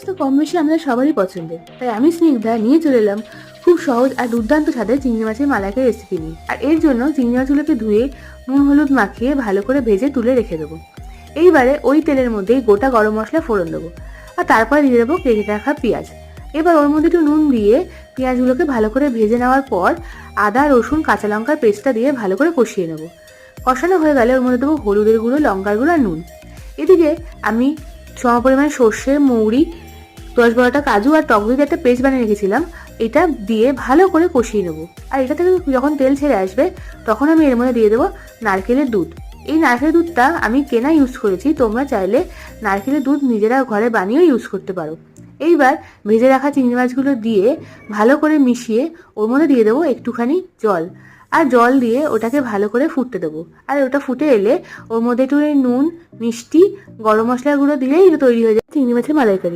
তো কম বেশি আমাদের সবারই পছন্দের, তাই আমি স্নিগ্ধা নিয়ে চলে এলাম খুব সহজ আর দুর্দান্ত স্বাদের চিংড়ি মাছের মালাইকারি রেসিপি নিয়ে। আর এর জন্য চিংড়ি মাছগুলোকে ধুয়ে নুন হলুদ মাখিয়ে ভালো করে ভেজে তুলে রেখে দেবো। এইবারে ওই তেলের মধ্যেই গোটা গরম মশলা ফোড়ন দেবো, আর তারপরে দিয়ে দেবো কেটে রাখা পেঁয়াজ। এবার ওর মধ্যে একটু নুন দিয়ে পেঁয়াজগুলোকে ভালো করে ভেজে নেওয়ার পর আদা রসুন কাঁচা লঙ্কার পেস্টটা দিয়ে ভালো করে কষিয়ে নেবো। কষানো হয়ে গেলে ওর মধ্যে দেবো হলুদের গুঁড়ো, লঙ্কার গুঁড়ো আর নুন। এদিকে আমি সমপরিমাণে সর্ষে, মৌরি, 10-12টা কাজু আর টক দই একটা পেস্ট বানিয়ে রেখেছিলাম, এটা দিয়ে ভালো করে কষিয়ে নেবো। আর এটা থেকে যখন তেল ছেড়ে আসবে তখন আমি এর মধ্যে দিয়ে দেবো নারকেলের দুধ। এই নারকেলের দুধটা আমি কেনা ইউজ করেছি, তোমরা চাইলে নারকেলের দুধ নিজেরা ঘরে বানিয়েও ইউজ করতে পারো। এইবার ভেজে রাখা চিংড়ি মাছগুলো দিয়ে ভালো করে মিশিয়ে ওর মধ্যে দিয়ে দেবো একটুখানি জল, আর জল দিয়ে ওটাকে ভালো করে ফুটতে দেবো। আর ওটা ফুটে এলে ওর মধ্যে একটু নুন, মিষ্টি, গরম মশলার গুঁড়ো দিলেই তৈরি হয়ে যায় চিংড়ি মাছের মালাইকারি।